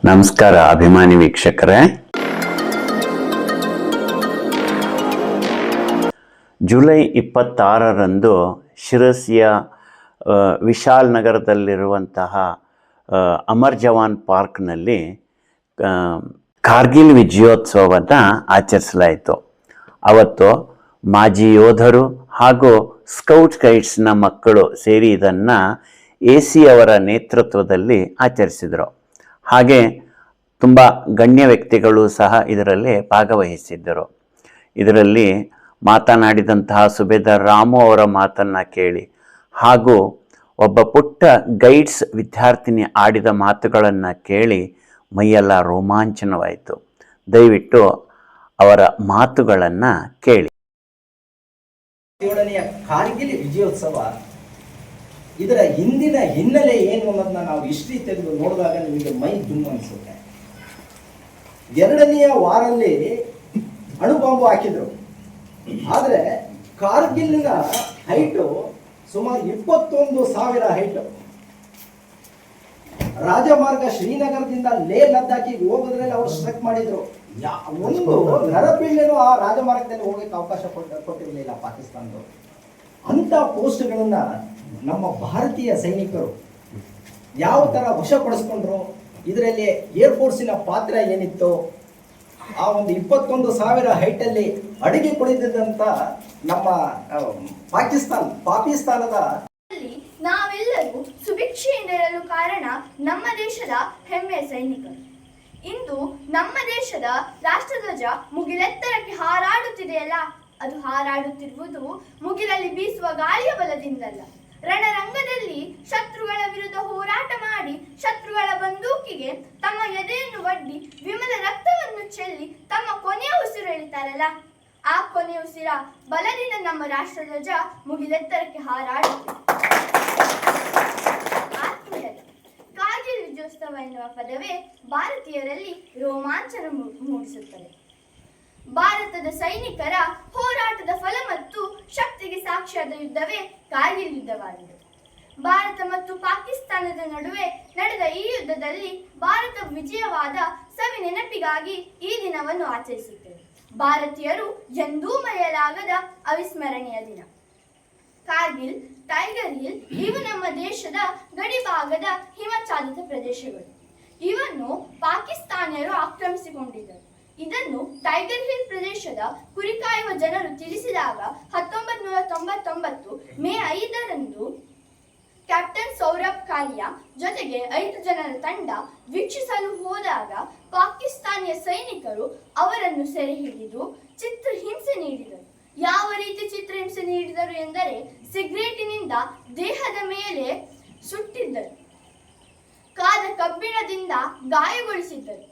ನಮಸ್ಕಾರ ಅಭಿಮಾನಿ ವೀಕ್ಷಕರೇ. ಜುಲೈ 26ರಂದು ಶಿರಸಿಯ ವಿಶಾಲ್ ನಗರದಲ್ಲಿರುವಂತಹ ಅಮರ್ ಜವಾನ್ ಪಾರ್ಕ್ನಲ್ಲಿ ಕಾರ್ಗಿಲ್ ವಿಜಯೋತ್ಸವವನ್ನು ಆಚರಿಸಲಾಯಿತು. ಅವತ್ತು ಮಾಜಿ ಯೋಧರು ಹಾಗೂ ಸ್ಕೌಟ್ ಗೈಡ್ಸ್ನ ಮಕ್ಕಳು ಸೇರಿ ಇದನ್ನು AC ಅವರ ನೇತೃತ್ವದಲ್ಲಿ ಆಚರಿಸಿದರು. ಹಾಗೆ ತುಂಬ ಗಣ್ಯ ವ್ಯಕ್ತಿಗಳು ಸಹ ಇದರಲ್ಲಿ ಭಾಗವಹಿಸಿದ್ದರು. ಇದರಲ್ಲಿ ಮಾತನಾಡಿದಂತಹ ಸುಬೇದಾರ್ ರಾಮು ಅವರ ಮಾತನ್ನು ಕೇಳಿ ಹಾಗೂ ಒಬ್ಬ ಪುಟ್ಟ ಗೈಡ್ಸ್ ವಿದ್ಯಾರ್ಥಿನಿ ಆಡಿದ ಮಾತುಗಳನ್ನು ಕೇಳಿ ಮೈಯೆಲ್ಲ ರೋಮಾಂಚನವಾಯಿತು. ದಯವಿಟ್ಟು ಅವರ ಮಾತುಗಳನ್ನು ಕೇಳಿ. 7ನೇ ಕಾರ್ಗಿಲ್ ವಿಜಯೋತ್ಸವ ಇದರ ಹಿಂದಿನ ಹಿನ್ನೆಲೆ ಏನು ಅನ್ನೋದನ್ನ ನಾವು ಹಿಸ್ಟ್ರಿ ತೆಗೆದು ನೋಡಿದಾಗ ನಿಮಗೆ ಮೈ ದುಮ್ಮು ಅನಿಸುತ್ತೆ. 2ನೇ ವಾರಲ್ಲಿ ಅಣುಬಾಂಬು ಹಾಕಿದ್ರು. ಆದರೆ ಕಾರ್ಗಿಲ್ನ ಹೈಟು ಸುಮಾರು 21,000 ಹೈಟು. ರಾಜಮಾರ್ಗ ಶ್ರೀನಗರದಿಂದ ಲೇ ಲದ್ದಾಖಿಗೆ ಹೋಗೋದ್ರಲ್ಲಿ ಅವರು ಸ್ಟ್ರಕ್ ಮಾಡಿದ್ರು. ಒಂದು ನರಪಿಳ್ಳೆನೂ ಆ ರಾಜಮಾರ್ಗದಲ್ಲಿ ಹೋಗಕ್ಕೆ ಅವಕಾಶ ಕೊಟ್ಟಿರಲಿಲ್ಲ ಪಾಕಿಸ್ತಾನದವರು. ಅಂಥ ಪೋಸ್ಟ್ಗಳನ್ನ ನಮ್ಮ ಭಾರತೀಯ ಸೈನಿಕರು ಯಾವ ಥರ ವಶಪಡಿಸ್ಕೊಂಡ್ರು, ಇದರಲ್ಲಿ ಏರ್ಫೋರ್ಸಿನ ಪಾತ್ರ ಏನಿತ್ತು, ಆ ಒಂದು 21,000 ಹೈಟಲ್ಲಿ ಅಡಿಗೆ ಕುಳಿತಿದ್ದಂಥ ನಮ್ಮ ಪಾಕಿಸ್ತಾನದ ನಾವೆಲ್ಲರೂ ಸುಭಿಕ್ಷೆಯಿಂದ ಇರಲು ಕಾರಣ ನಮ್ಮ ದೇಶದ ಹೆಮ್ಮೆಯ ಸೈನಿಕರು. ಇಂದು ನಮ್ಮ ದೇಶದ ರಾಷ್ಟ್ರಧ್ವಜ ಮುಗಿಲೆತ್ತರಕ್ಕೆ ಹಾರಾಡುತ್ತಿದೆಯಲ್ಲ, ಅದು ಹಾರಾಡುತ್ತಿರುವುದು ಮುಗಿಲಲ್ಲಿ ಬೀಸುವ ಗಾಳಿಯ ಬಲದಿಂದಲ್ಲ. ರಣರಂಗದಲ್ಲಿ ಶತ್ರುಗಳ ವಿರುದ್ಧ ಹೋರಾಟ ಮಾಡಿ ಶತ್ರುಗಳ ಬಂದೂಕಿಗೆ ತಮ್ಮ ಎದೆಯನ್ನು ಒಡ್ಡಿ ವಿಮಲ ರಕ್ತವನ್ನು ಚೆಲ್ಲಿ ತಮ್ಮ ಕೊನೆಯ ಉಸಿರು ಎಳಿತಾರಲ್ಲ, ಆ ಕೊನೆಯ ಉಸಿರ ಬಲದಿಂದ ನಮ್ಮ ರಾಷ್ಟ್ರಧ್ವಜ ಮುಗಿಲೆತ್ತರಕ್ಕೆ ಹಾರಾಡುತ್ತಿದೆ. ಆತ್ಮೀಯರೇ, ಕಾರ್ಗಿಲ್ ವಿಜಯೋತ್ಸವ ಎನ್ನುವ ಪದವೇ ಭಾರತೀಯರಲ್ಲಿ ರೋಮಾಂಚನ ಮೂಡಿಸುತ್ತದೆ. ಭಾರತದ ಸೈನಿಕರ ಹೋರಾಟದ ಫಲ ಮತ್ತು ಶಕ್ತಿಗೆ ಸಾಕ್ಷಿಯಾದ ಯುದ್ಧವೇ ಕಾರ್ಗಿಲ್ ಯುದ್ಧವಾಗಿದೆ. ಭಾರತ ಮತ್ತು ಪಾಕಿಸ್ತಾನದ ನಡುವೆ ನಡೆದ ಈ ಯುದ್ಧದಲ್ಲಿ ಭಾರತ ವಿಜಯವಾದ ಸವಿ ನೆನಪಿಗಾಗಿ ಈ ದಿನವನ್ನು ಆಚರಿಸುತ್ತೇವೆ. ಭಾರತೀಯರು ಎಂದೂ ಮರೆಯಲಾಗದ ಅವಿಸ್ಮರಣೀಯ ದಿನ. ಕಾರ್ಗಿಲ್, ಟೈಗರ್ ಹಿಲ್ ಇವು ನಮ್ಮ ದೇಶದ ಗಡಿಭಾಗದ ಹಿಮಚ್ಛಾದಿತ ಪ್ರದೇಶಗಳು. ಇವನ್ನು ಪಾಕಿಸ್ತಾನಿಯರು ಆಕ್ರಮಿಸಿಕೊಂಡಿದ್ದರು. ಇದನ್ನು ಟೈಗರ್ ಹಿಲ್ ಪ್ರದೇಶದ ಕುರಿಕಾಯುವ ಜನರು ತಿಳಿಸಿದಾಗ 1999 ಮೇ 5ರಂದು ಕ್ಯಾಪ್ಟನ್ ಸೌರಭ್ ಕಾಲಿಯಾ ಜೊತೆಗೆ 5 ಜನರ ತಂಡ ವೀಕ್ಷಿಸಲು ಹೋದಾಗ ಪಾಕಿಸ್ತಾನಿಯ ಸೈನಿಕರು ಅವರನ್ನು ಸೆರೆ ಹಿಡಿದು ಚಿತ್ರಹಿಂಸೆ ನೀಡಿದರು. ಯಾವ ರೀತಿ ಚಿತ್ರಹಿಂಸೆ ನೀಡಿದರು ಎಂದರೆ ಸಿಗರೇಟಿನಿಂದ ದೇಹದ ಮೇಲೆ ಸುಟ್ಟಿದ್ದರು, ಕಾದ ಕಬ್ಬಿಣದಿಂದ ಗಾಯಗೊಳಿಸಿದ್ದರು,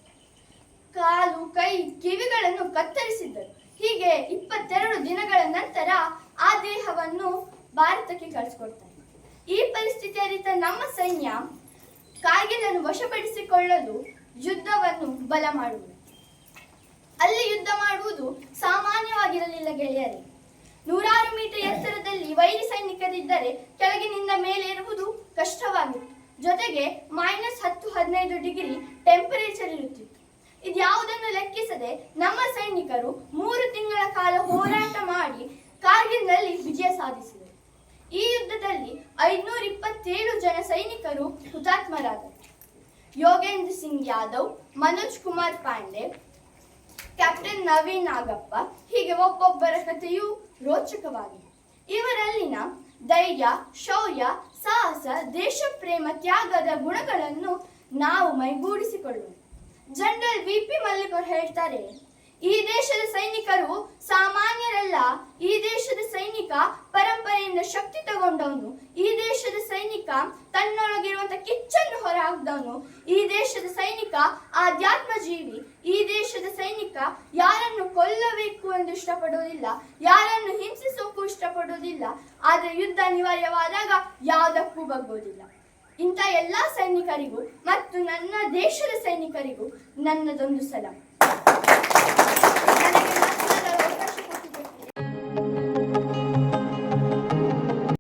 ಕಾಲು, ಕೈ, ಕಿವಿಗಳನ್ನು ಕತ್ತರಿಸಿದ್ದರು. ಹೀಗೆ 22 ದಿನಗಳ ನಂತರ ಆ ದೇಹವನ್ನು ಭಾರತಕ್ಕೆ ಕಳಿಸಿಕೊಡ್ತಾರೆ. ಈ ಪರಿಸ್ಥಿತಿ ಅರಿತ ನಮ್ಮ ಸೈನ್ಯ ಕಾರ್ಗಿಲನ್ನು ವಶಪಡಿಸಿಕೊಳ್ಳಲು ಯುದ್ಧವನ್ನು ಬಲ ಮಾಡುವುದು. ಅಲ್ಲಿ ಯುದ್ಧ ಮಾಡುವುದು ಸಾಮಾನ್ಯವಾಗಿರಲಿಲ್ಲ ಗೆಳೆಯರೇ. 100 ಮೀಟರ್ ಎತ್ತರದಲ್ಲಿ ವೈರಿ ಸೈನಿಕರಿದ್ದರೆ ಕೆಳಗಿನಿಂದ ಮೇಲೆ ಇರುವುದು ಕಷ್ಟವಾಗಿತ್ತು. ಜೊತೆಗೆ -10-15 ಡಿಗ್ರಿ ಟೆಂಪರೇಚರ್ ಇರುತ್ತಿತ್ತು. ಇದ್ಯಾವುದನ್ನು ಲೆಕ್ಕಿಸದೆ ನಮ್ಮ ಸೈನಿಕರು 3 ತಿಂಗಳ ಕಾಲ ಹೋರಾಟ ಮಾಡಿ ಕಾರ್ಗಿಲ್ನಲ್ಲಿ ವಿಜಯ ಸಾಧಿಸಿದರು. ಈ ಯುದ್ಧದಲ್ಲಿ 527 ಜನ ಸೈನಿಕರು ಹುತಾತ್ಮರಾದರು. ಯೋಗೇಂದ್ರ ಸಿಂಗ್ ಯಾದವ್, ಮನೋಜ್ ಕುಮಾರ್ ಪಾಂಡೆ, ಕ್ಯಾಪ್ಟನ್ ನವೀನ್ ನಾಗಪ್ಪ, ಹೀಗೆ ಒಬ್ಬೊಬ್ಬರ ಕಥೆಯೂ ರೋಚಕವಾಗಿದೆ. ಇವರಲ್ಲಿನ ಧೈರ್ಯ, ಶೌರ್ಯ, ಸಾಹಸ, ದೇಶಪ್ರೇಮ, ತ್ಯಾಗದ ಗುಣಗಳನ್ನು ನಾವು ಮೈಗೂಡಿಸಿಕೊಳ್ಳೋಣ. ಜನರಲ್ VP ಮಲ್ಲಿಕ್ ಅವರು ಹೇಳ್ತಾರೆ, ಈ ದೇಶದ ಸೈನಿಕರು ಸಾಮಾನ್ಯರಲ್ಲ. ಈ ದೇಶದ ಸೈನಿಕ ಪರಂಪರೆಯಿಂದ ಶಕ್ತಿ ತಗೊಂಡವನು. ಈ ದೇಶದ ಸೈನಿಕ ತನ್ನೊಳಗಿರುವಂತ ಕಿಚ್ಚನ್ನು ಹೊರಹಾಕ್ದವನು. ಈ ದೇಶದ ಸೈನಿಕ ಆಧ್ಯಾತ್ಮ ಜೀವಿ. ಈ ದೇಶದ ಸೈನಿಕ ಯಾರನ್ನು ಕೊಲ್ಲಬೇಕು ಎಂದು ಇಷ್ಟಪಡುವುದಿಲ್ಲ, ಯಾರನ್ನು ಹಿಂಸಿಸೋಕ್ಕೂ ಇಷ್ಟಪಡುವುದಿಲ್ಲ. ಆದರೆ ಯುದ್ಧ ಅನಿವಾರ್ಯವಾದಾಗ ಯಾವುದಕ್ಕೂ ಬಗ್ಗೋದಿಲ್ಲ. ಇಂಥ ಎಲ್ಲ ಸೈನಿಕರಿಗೂ ಮತ್ತು ನನ್ನ ದೇಶದ ಸೈನಿಕರಿಗೂ ನನ್ನದೊಂದು ಸಲಾಂ.